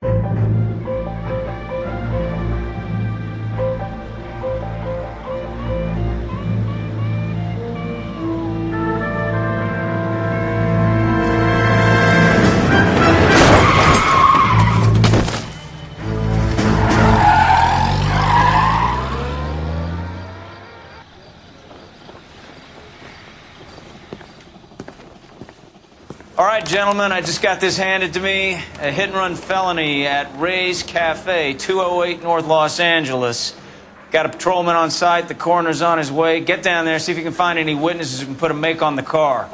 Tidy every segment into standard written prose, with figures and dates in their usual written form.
All right, gentlemen, I just got this handed to me. A hit-and-run felony at Ray's Cafe, 208 North Los Angeles. Got a patrolman on site. The coroner's on his way. Get down there, see if you can find any witnesses who can put a make on the car.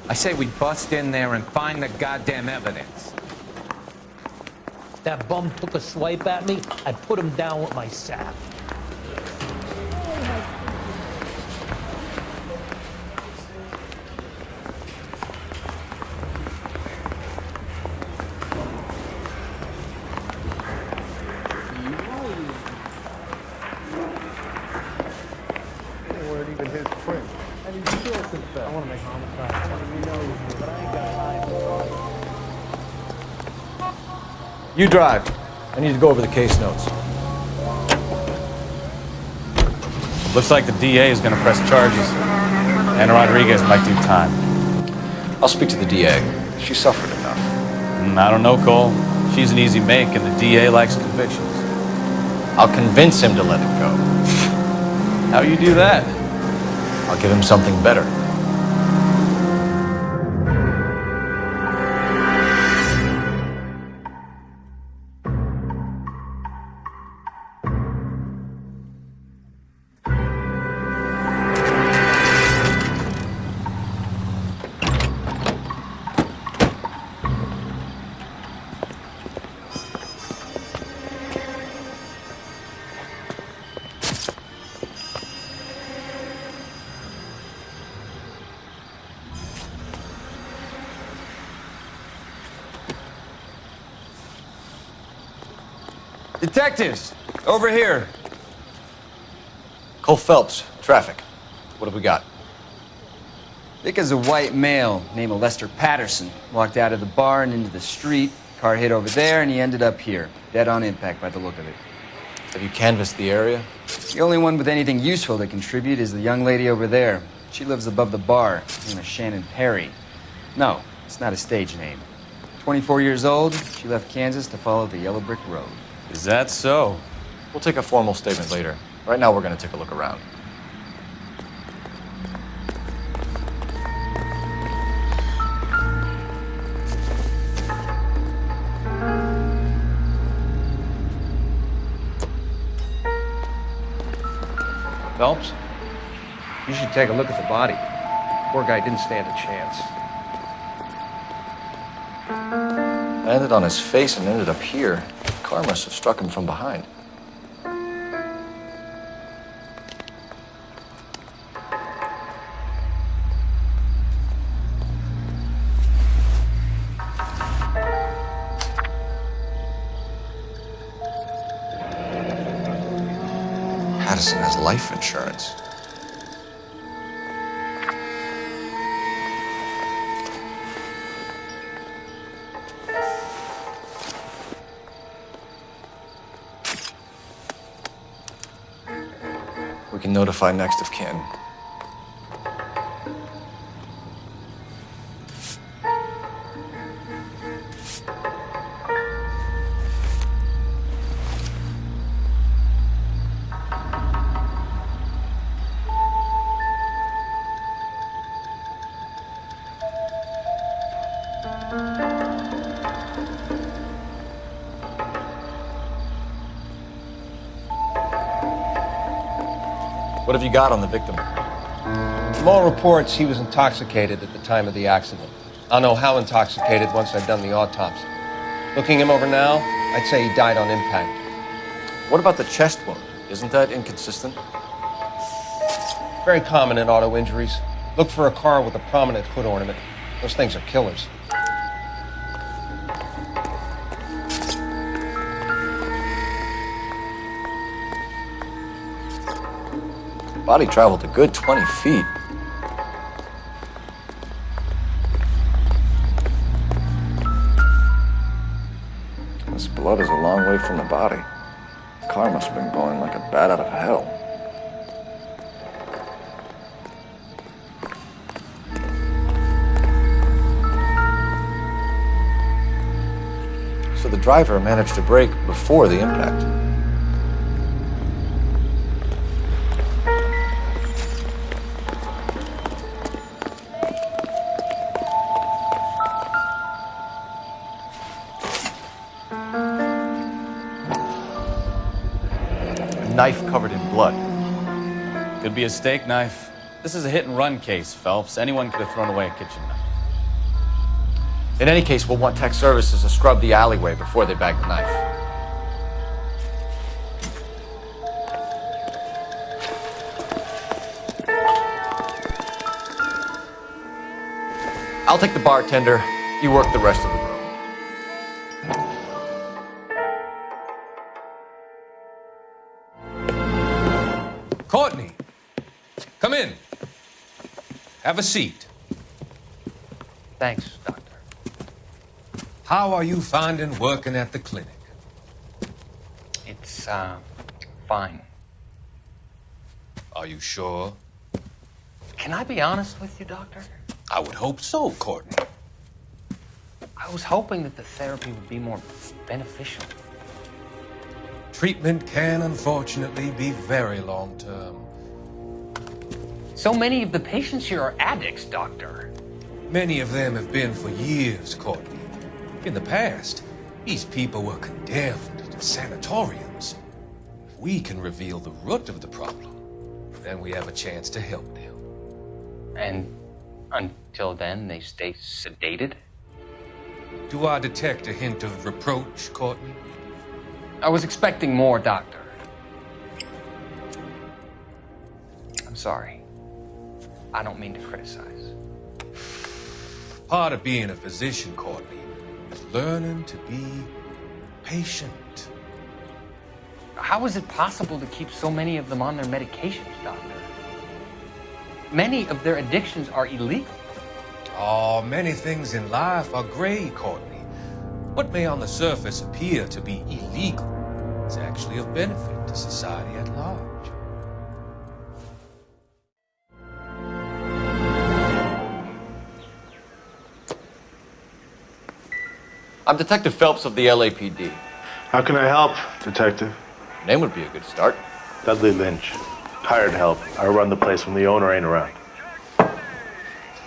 I say we bust in there and find the goddamn evidence. That bum took a swipe at me, I put him down with my sap. Even his print. And he's still confessed. I want to make homicide. I want to know, but I ain't got time. You drive. I need to go over the case notes. Looks like the DA is going to press charges. And Rodriguez might do time. I'll speak to the DA. She suffered enough. I don't know, Cole. She's an easy make, and the DA likes convictions. I'll convince him to let it go. How you do that? I'll give him something better. Detectives, over here. Cole Phelps, traffic. What have we got? Vic is a white male named Lester Patterson. Walked out of the bar and into the street. Car hit over there, and he ended up here. Dead on impact by the look of it. Have you canvassed the area? The only one with anything useful to contribute is the young lady over there. She lives above the bar. Her name is Shannon Perry. No, it's not a stage name. 24 years old, she left Kansas to follow the yellow brick road. Is that so? We'll take a formal statement later. Right now, we're going to take a look around. Phelps, you should take a look at the body. Poor guy didn't stand a chance. Landed on his face and ended up here. The car must have struck him from behind. Patterson has life insurance. We can notify next of kin. What have you got on the victim? From all reports, he was intoxicated at the time of the accident. I'll know how intoxicated once I've done the autopsy. Looking him over now, I'd say he died on impact. What about the chest wound? Isn't that inconsistent? Very common in auto injuries. Look for a car with a prominent hood ornament. Those things are killers. Body traveled a good 20 feet. from the body. The car must have been going like a bat out of hell. So the driver managed to brake before the impact. A knife covered in blood. Could be a steak knife. This is a hit-and-run case, Phelps. Anyone could have thrown away a kitchen knife. In any case, we'll want tech services to scrub the alleyway before they bag the knife. I'll take the bartender. You work the rest of the room. Courtney, come in. Have a seat. Thanks, Doctor. How are you finding working at the clinic? It's, fine. Are you sure? Can I be honest with you, Doctor? I would hope so, Courtney. I was hoping that the therapy would be more beneficial. Treatment can, unfortunately, be very long-term. So many of the patients here are addicts, Doctor. Many of them have been for years, Courtney. In the past, these people were condemned to sanatoriums. If we can reveal the root of the problem, then we have a chance to help them. And until then, they stay sedated? Do I detect a hint of reproach, Courtney? I was expecting more, Doctor. I'm sorry. I don't mean to criticize. Part of being a physician, Courtney, is learning to be patient. How is it possible to keep so many of them on their medications, Doctor? Many of their addictions are illegal. Oh, many things in life are gray, Courtney. What may on the surface appear to be illegal is actually of benefit to society at large. I'm Detective Phelps of the LAPD. How can I help, Detective? Name would be a good start. Dudley Lynch. Hired help. I run the place when the owner ain't around.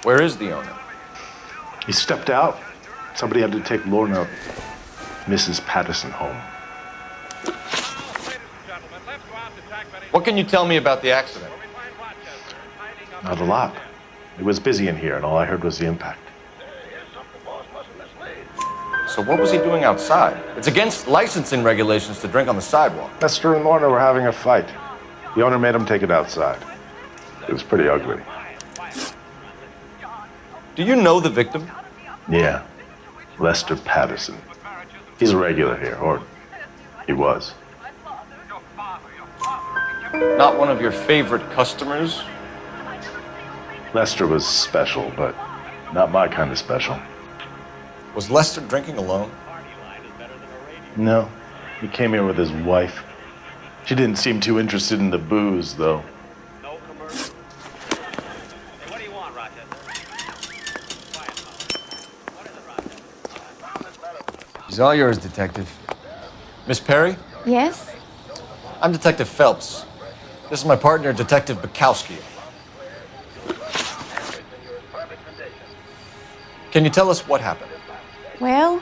Where is the owner? He stepped out. Somebody had to take Lorna, Mrs. Patterson, home. What can you tell me about the accident? Not a lot. It was busy in here, and all I heard was the impact. So what was he doing outside? It's against licensing regulations to drink on the sidewalk. Lester and Lorna were having a fight. The owner made him take it outside. It was pretty ugly. Do you know the victim? Yeah. Lester Patterson. He's a regular here, or he was. Not one of your favorite customers? Lester was special, but not my kind of special. Was Lester drinking alone? No. He came here with his wife. She didn't seem too interested in the booze, though. He's all yours, Detective. Miss Perry? Yes? I'm Detective Phelps. This is my partner, Detective Bukowski. Can you tell us what happened? Well,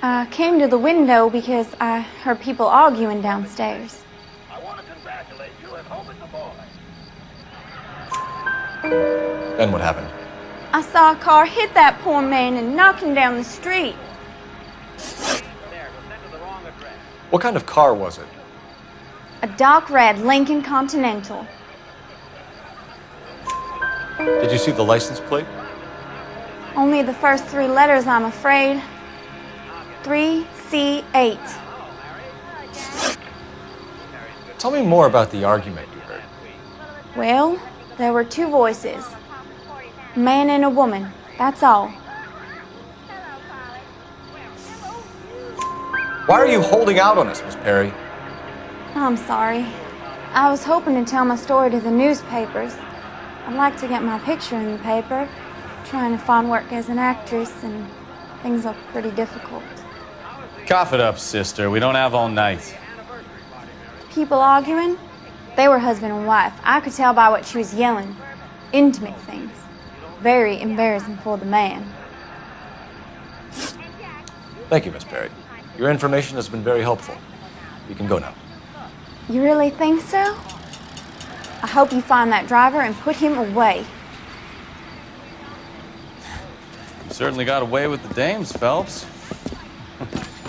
I came to the window because I heard people arguing downstairs. Then what happened? I saw a car hit that poor man and knock him down the street. What kind of car was it? A dark red Lincoln Continental. Did you see the license plate? Only the first three letters, I'm afraid. 3C8. Tell me more about the argument you heard. Well, there were two voices. A man and a woman, that's all. Why are you holding out on us, Miss Perry? I'm sorry. I was hoping to tell my story to the newspapers. I'd like to get my picture in the paper. Trying to find work as an actress, and things are pretty difficult. Cough it up, sister. We don't have all night. People arguing? They were husband and wife. I could tell by what she was yelling. Intimate things. Very embarrassing for the man. Thank you, Miss Perry. Your information has been very helpful. You can go now. You really think so? I hope you find that driver and put him away. You certainly got away with the dames, Phelps.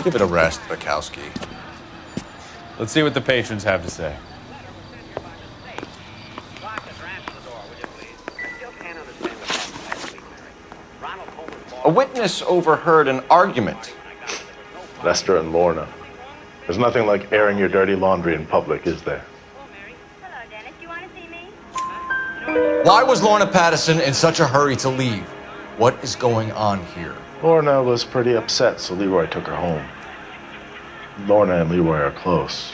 Give it a rest, Bukowski. Let's see what the patrons have to say. A witness overheard an argument. Lester and Lorna. There's nothing like airing your dirty laundry in public, is there? Hello, Dennis. You want to see me? Why was Lorna Pattison in such a hurry to leave? What is going on here? Lorna was pretty upset, so Leroy took her home. Lorna and Leroy are close.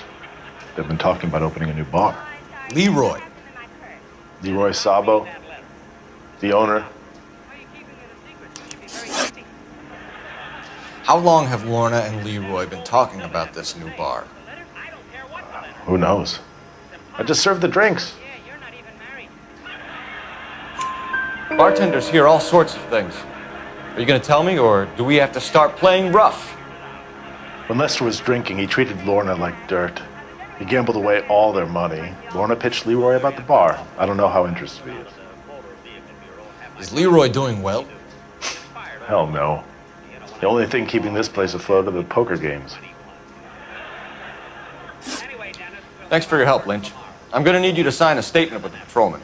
They've been talking about opening a new bar. Leroy. Leroy Sabo, the owner. How long have Lorna and Leroy been talking about this new bar? Who knows? I just served the drinks. Bartenders hear all sorts of things. Are you going to tell me, or do we have to start playing rough? When Lester was drinking, he treated Lorna like dirt. He gambled away all their money. Lorna pitched Leroy about the bar. I don't know how interested he is. Is Leroy doing well? Hell no. The only thing keeping this place afloat are the poker games. Thanks for your help, Lynch. I'm going to need you to sign a statement with the patrolman.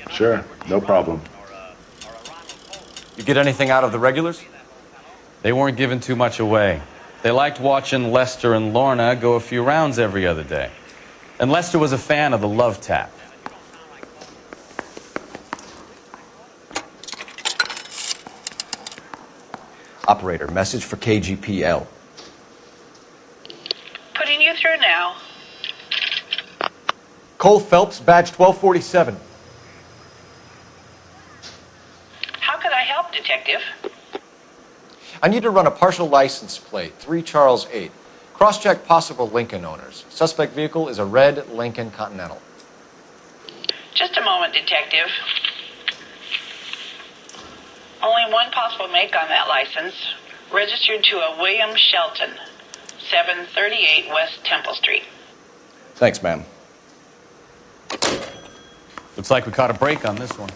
Sure, no problem. You get anything out of the regulars? They weren't giving too much away. They liked watching Lester and Lorna go a few rounds every other day. And Lester was a fan of the love tap. Operator, message for KGPL. Putting you through now. Cole Phelps, badge 1247. How could I help, Detective? I need to run a partial license plate, 3 Charles 8. Cross-check possible Lincoln owners. Suspect vehicle is a red Lincoln Continental. Just a moment, Detective. Only one possible make on that license. Registered to a William Shelton, 738 West Temple Street. Thanks, ma'am. Looks like we caught a break on this one.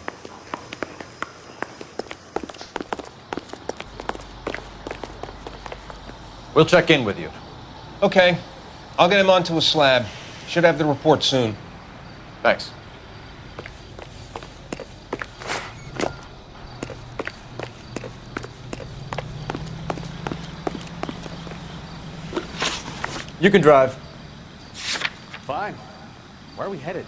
We'll check in with you. Okay. I'll get him onto a slab. Should have the report soon. Thanks. You can drive. Fine. Where are we headed?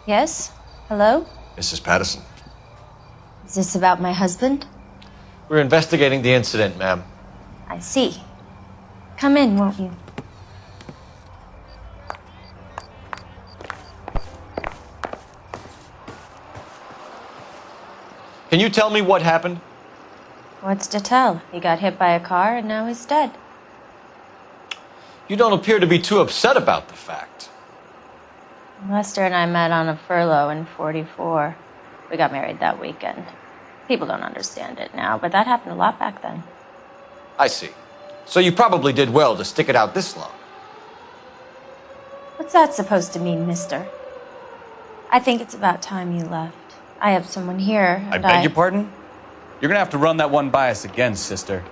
Yes? Hello? Mrs. Pattison. Is this about my husband? We're investigating the incident, ma'am. I see. Come in, won't you? Can you tell me what happened? What's to tell? He got hit by a car and now he's dead. You don't appear to be too upset about the fact. Lester and I met on a furlough in '44. We got married that weekend. People don't understand it now, but that happened a lot back then. I see. So you probably did well to stick it out this long. What's that supposed to mean, mister? I think it's about time you left. I have someone here. I beg your pardon? You're gonna have to run that one by us again, sister.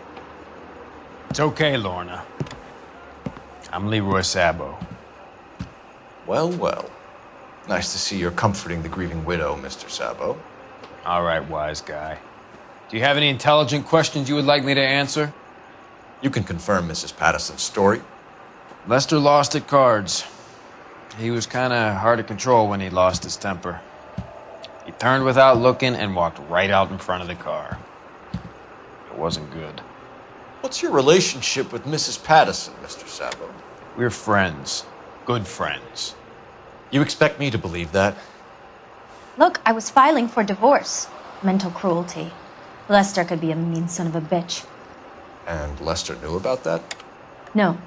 It's okay, Lorna. I'm Leroy Sabo. Well, well. Nice to see you're comforting the grieving widow, Mr. Sabo. All right, wise guy. Do you have any intelligent questions you would like me to answer? You can confirm Mrs. Patterson's story. Lester lost at cards. He was kind of hard to control when he lost his temper. He turned without looking and walked right out in front of the car. It wasn't good. What's your relationship with Mrs. Patterson, Mr. Sabo? We're friends. Good friends. You expect me to believe that? Look, I was filing for divorce. Mental cruelty. Lester could be a mean son of a bitch. And Lester knew about that? No,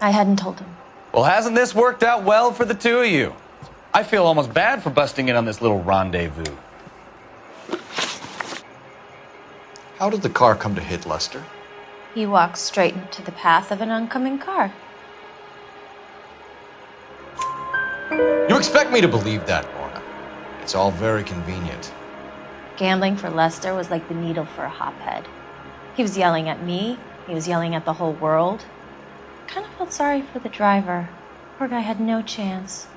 I hadn't told him. Well, hasn't this worked out well for the two of you? I feel almost bad for busting in on this little rendezvous. How did the car come to hit Lester? He walked straight into the path of an oncoming car. You expect me to believe that, Lorna? It's all very convenient. Gambling for Lester was like the needle for a hophead. He was yelling at me. He was yelling at the whole world. I kind of felt sorry for the driver. Poor guy had no chance.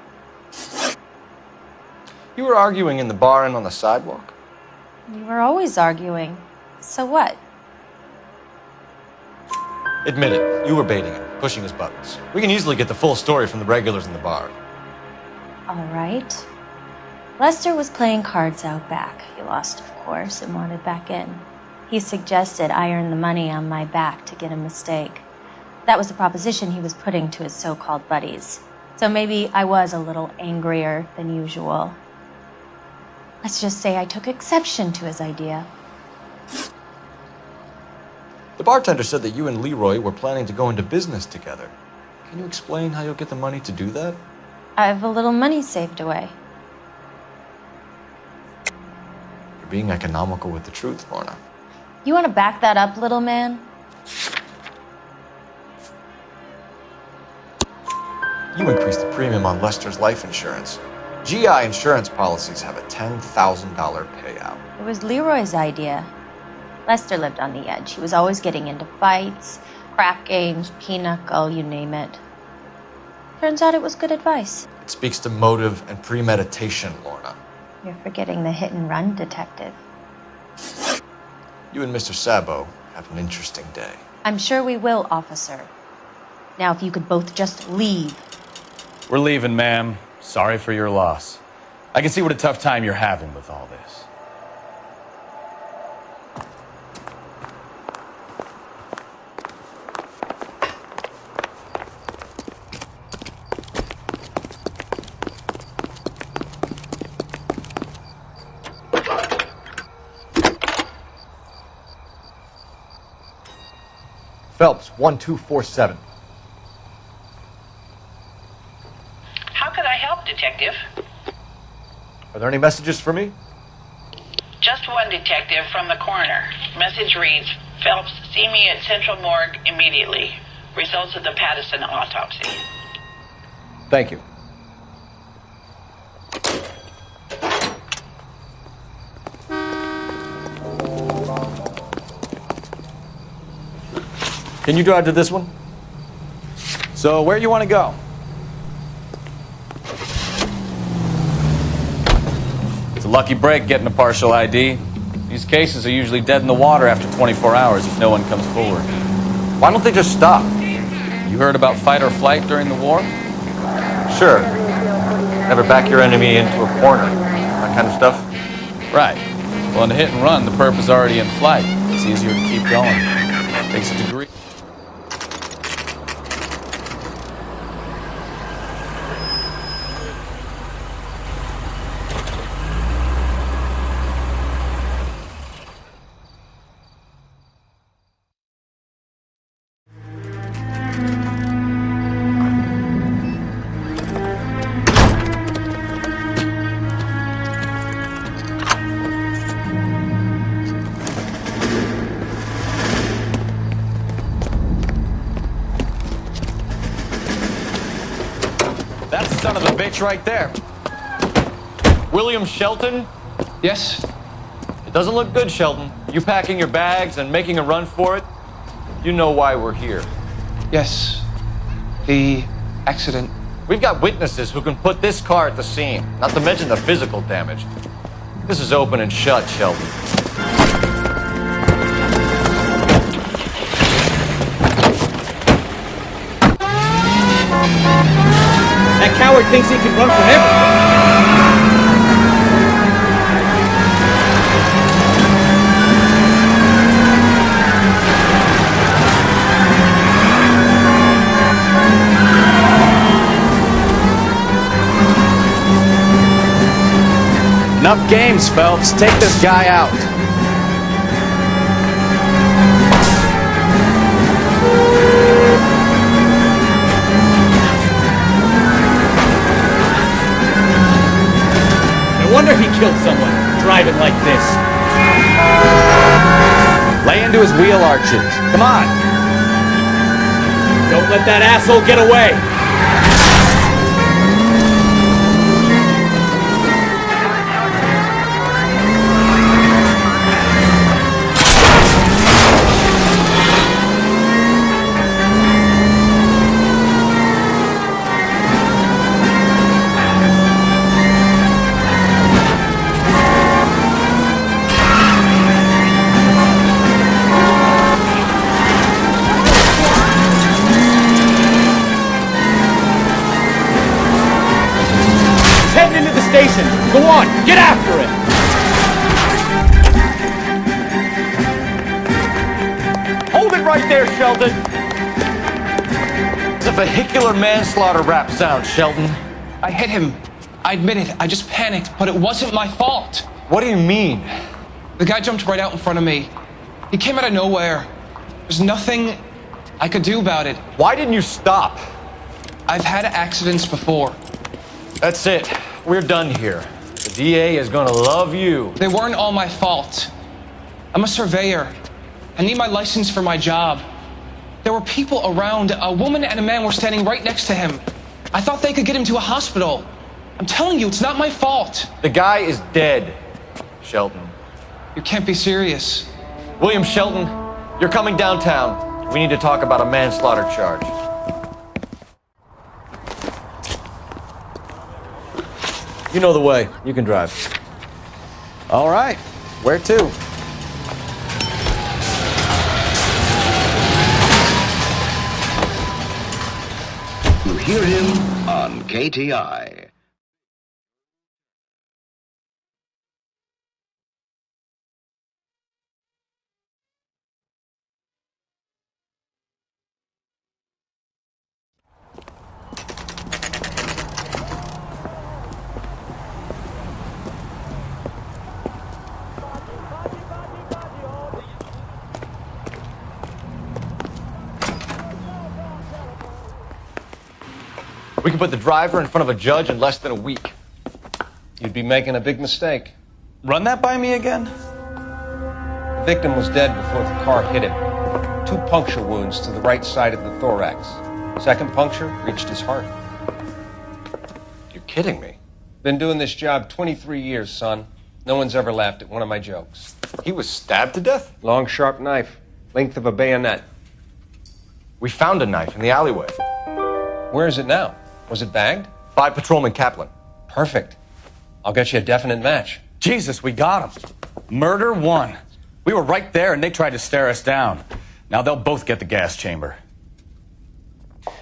You were arguing in the bar and on the sidewalk? We were always arguing. So what? Admit it, you were baiting him, pushing his buttons. We can easily get the full story from the regulars in the bar. All right. Lester was playing cards out back. He lost, of course, and wanted back in. He suggested I earn the money on my back to get a mistake. That was the proposition he was putting to his so-called buddies. So maybe I was a little angrier than usual. Let's just say I took exception to his idea. The bartender said that you and Leroy were planning to go into business together. Can you explain how you'll get the money to do that? I have a little money saved away. You're being economical with the truth, Lorna. You want to back that up, little man? You increased the premium on Lester's life insurance. GI insurance policies have a $10,000 payout. It was Leroy's idea. Lester lived on the edge. He was always getting into fights, crap games, pinochle, you name it. Turns out it was good advice. It speaks to motive and premeditation, Lorna. You're forgetting the hit and run detective. You and Mr. Sabo have an interesting day. I'm sure we will, officer. Now, if you could both just leave. We're leaving, ma'am. Sorry for your loss. I can see what a tough time you're having with all this. Phelps, 1247. How could I help, Detective? Are there any messages for me? Just one, Detective, from the coroner. Message reads, Phelps, see me at Central Morgue immediately. Results of the Patterson autopsy. Thank you. Can you drive to this one? So, where you want to go? It's a lucky break getting a partial ID. These cases are usually dead in the water after 24 hours if no one comes forward. Why don't they just stop? You heard about fight or flight during the war? Sure. Never back your enemy into a corner. That kind of stuff. Right. Well, in a hit and run, the perp is already in flight. It's easier to keep going. Takes a degree. It's right there. William Shelton? Yes? It doesn't look good, Shelton. You packing your bags and making a run for it? You know why we're here. Yes. The accident. We've got witnesses who can put this car at the scene, not to mention the physical damage. This is open and shut, Shelton. That coward thinks he can run from everything. Enough games, Phelps. Take this guy out. No wonder he killed someone driving like this. Lay into his wheel arches. Come on. Don't let that asshole get away. Heading into the station. Go on, get after it. Hold it right there, Shelton. It's a vehicular manslaughter rap sound, Shelton. I hit him. I admit it. I just panicked, but it wasn't my fault. What do you mean? The guy jumped right out in front of me. He came out of nowhere. There's nothing I could do about it. Why didn't you stop? I've had accidents before. That's it. We're done here. The DA is gonna love you. They weren't all my fault. I'm a surveyor. I need my license for my job. There were people around. A woman and a man were standing right next to him. I thought they could get him to a hospital. I'm telling you, it's not my fault. The guy is dead, Shelton. You can't be serious. William Shelton, you're coming downtown. We need to talk about a manslaughter charge. You know the way. You can drive. All right. Where to? You hear him on KTI. We can put the driver in front of a judge in less than a week. You'd be making a big mistake. Run that by me again? The victim was dead before the car hit him. 2 puncture wounds to the right side of the thorax. Second puncture reached his heart. You're kidding me. Been doing this job 23 years, son. No one's ever laughed at one of my jokes. He was stabbed to death? Long, sharp knife. Length of a bayonet. We found a knife in the alleyway. Where is it now? Was it bagged? By Patrolman Kaplan. Perfect. I'll get you a definite match. Jesus, we got him. Murder 1. We were right there and they tried to stare us down. Now they'll both get the gas chamber.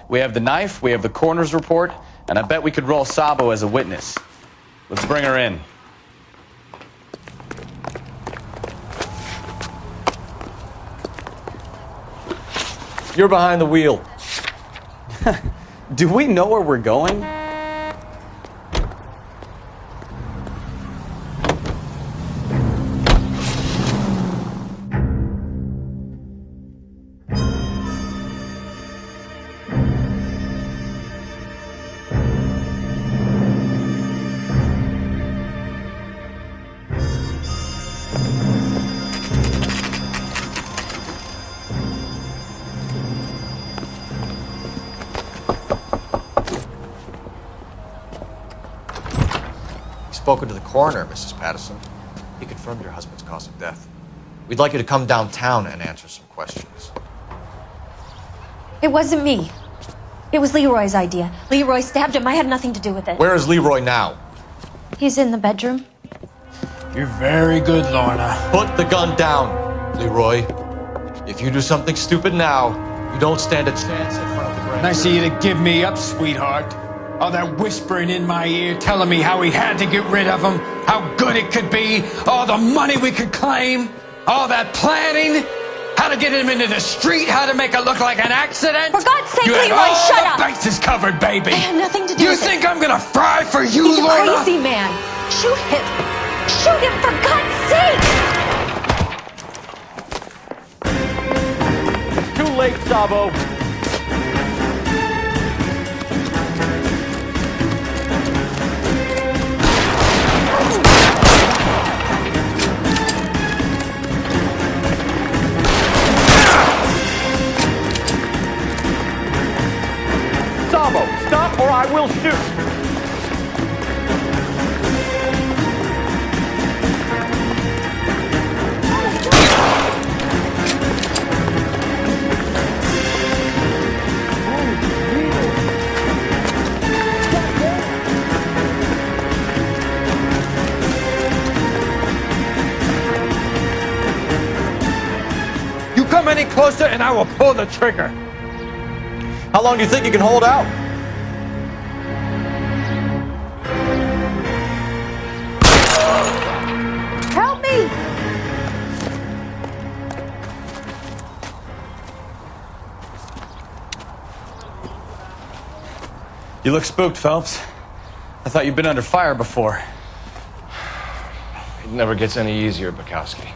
We have the knife, we have the coroner's report, and I bet we could roll Sabo as a witness. Let's bring her in. You're behind the wheel. Do we know where we're going? spoken to the coroner, Mrs. Patterson. He confirmed your husband's cause of death. We'd like you to come downtown and answer some questions. It wasn't me. It was Leroy's idea. Leroy stabbed him. I had nothing to do with it. Where is Leroy now? He's in the bedroom. You're very good, Lorna. Put the gun down, Leroy. If you do something stupid now, you don't stand a chance in front of the grand Nice of jury. you to give me up, sweetheart. All that whispering in my ear, telling me how we had to get rid of him, how good it could be, all the money we could claim, all that planning, how to get him into the street, how to make it look like an accident. For God's sake, You had Leroy, all shut the up! bases covered, baby. I had nothing to do You with it. think I'm gonna fry for you, He's a Lorna? crazy man. Shoot him. Shoot him, for God's sake! Too late, Sabo. Sabo, stop or I will shoot. You come any closer and I will pull the trigger. How long do you think you can hold out? Help me! You look spooked, Phelps. I thought you'd been under fire before. It never gets any easier, Bukowski.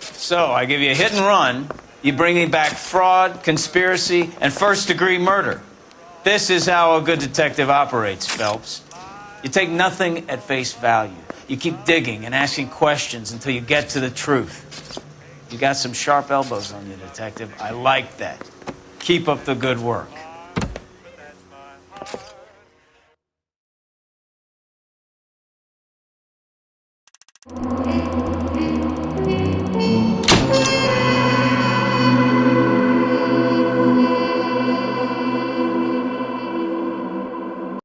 So, I give you a hit and run. You bring me back fraud, conspiracy, and first-degree murder. This is how a good detective operates, Phelps. You take nothing at face value. You keep digging and asking questions until you get to the truth. You got some sharp elbows on you, detective. I like that. Keep up the good work. You